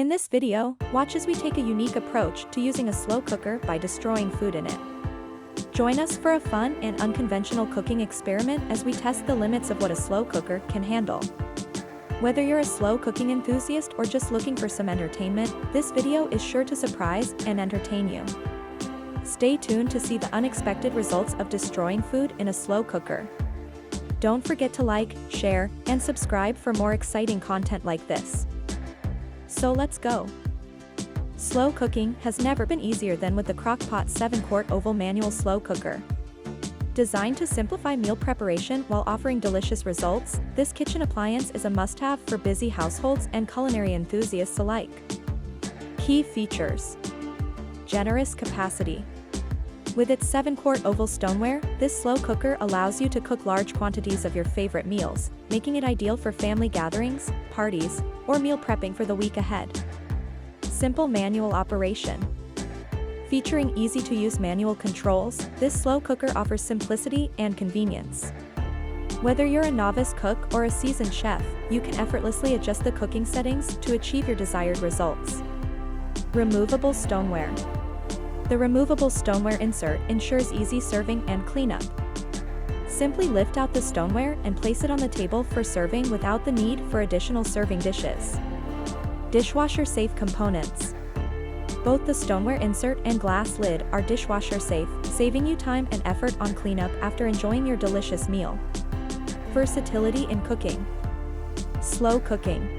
In this video, watch as we take a unique approach to using a slow cooker by destroying food in it. Join us for a fun and unconventional cooking experiment as we test the limits of what a slow cooker can handle. Whether you're a slow cooking enthusiast or just looking for some entertainment, this video is sure to surprise and entertain you. Stay tuned to see the unexpected results of destroying food in a slow cooker. Don't forget to like, share, and subscribe for more exciting content like this. So let's go. Slow cooking has never been easier than with the Crock-Pot 7-quart oval manual slow cooker. Designed to simplify meal preparation while offering delicious results, this kitchen appliance is a must-have for busy households and culinary enthusiasts alike. Key features: generous capacity. With its 7-quart oval stoneware, this slow cooker allows you to cook large quantities of your favorite meals, making it ideal for family gatherings, parties, or meal prepping for the week ahead. Simple manual operation. Featuring easy-to-use manual controls, this slow cooker offers simplicity and convenience. Whether you're a novice cook or a seasoned chef, you can effortlessly adjust the cooking settings to achieve your desired results. Removable stoneware. The removable stoneware insert ensures easy serving and cleanup. Simply lift out the stoneware and place it on the table for serving without the need for additional serving dishes. Dishwasher-safe components. Both the stoneware insert and glass lid are dishwasher-safe, saving you time and effort on cleanup after enjoying your delicious meal. Versatility in cooking. Slow cooking.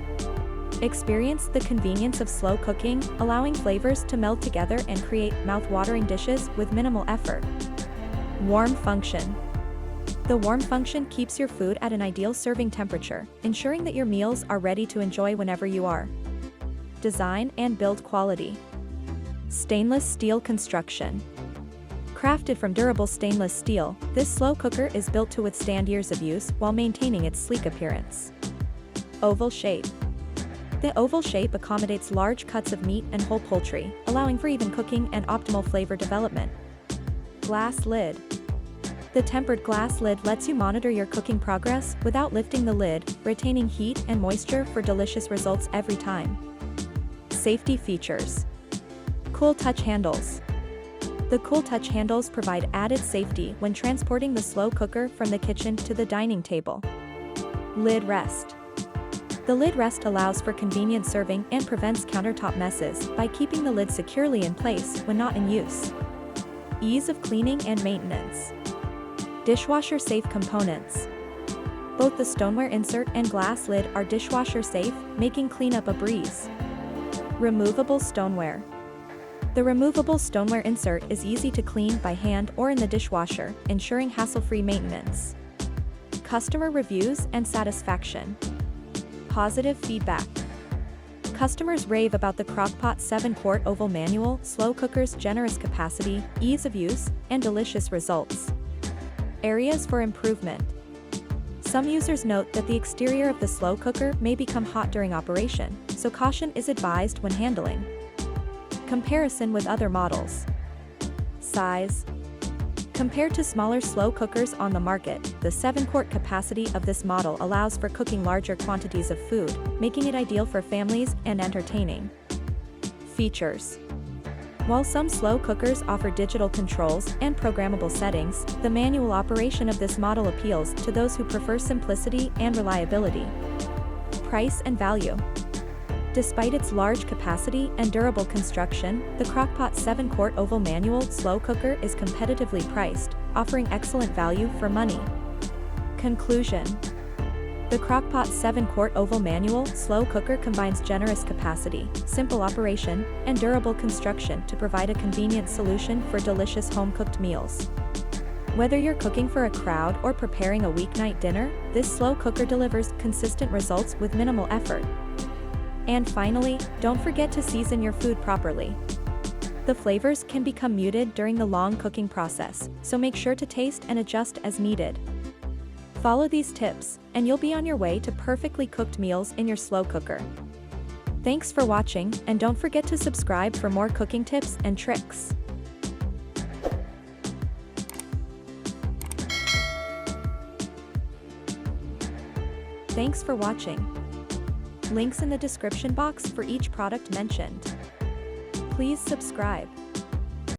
Experience the convenience of slow cooking, allowing flavors to meld together and create mouth-watering dishes with minimal effort. Warm function. The warm function keeps your food at an ideal serving temperature, ensuring that your meals are ready to enjoy whenever you are. Design and build quality. Stainless steel construction. Crafted from durable stainless steel, this slow cooker is built to withstand years of use while maintaining its sleek appearance. Oval shape. The oval shape accommodates large cuts of meat and whole poultry, allowing for even cooking and optimal flavor development. Glass lid. The tempered glass lid lets you monitor your cooking progress without lifting the lid, retaining heat and moisture for delicious results every time. Safety features. Cool touch handles. The cool touch handles provide added safety when transporting the slow cooker from the kitchen to the dining table. Lid rest. The lid rest allows for convenient serving and prevents countertop messes by keeping the lid securely in place when not in use. Ease of cleaning and maintenance. Dishwasher-safe components. Both the stoneware insert and glass lid are dishwasher-safe, making cleanup a breeze. Removable stoneware. The removable stoneware insert is easy to clean by hand or in the dishwasher, ensuring hassle-free maintenance. Customer reviews and satisfaction. Positive feedback. Customers rave about the Crock-Pot 7-quart oval manual slow cooker's generous capacity, ease of use, and delicious results. Areas for improvement. Some users note that the exterior of the slow cooker may become hot during operation, so caution is advised when handling. Comparison with other models. Size. Compared to smaller slow cookers on the market, the 7-quart capacity of this model allows for cooking larger quantities of food, making it ideal for families and entertaining. Features. While some slow cookers offer digital controls and programmable settings, the manual operation of this model appeals to those who prefer simplicity and reliability. Price and value. Despite its large capacity and durable construction, the Crock-Pot 7-quart oval manual slow cooker is competitively priced, offering excellent value for money. Conclusion. The Crock-Pot 7-quart oval manual slow cooker combines generous capacity, simple operation, and durable construction to provide a convenient solution for delicious home-cooked meals. Whether you're cooking for a crowd or preparing a weeknight dinner, this slow cooker delivers consistent results with minimal effort. And finally, don't forget to season your food properly. The flavors can become muted during the long cooking process, so make sure to taste and adjust as needed. Follow these tips, and you'll be on your way to perfectly cooked meals in your slow cooker. Thanks for watching, and don't forget to subscribe for more cooking tips and tricks. Thanks for watching. Links in the description box for each product mentioned. Please subscribe.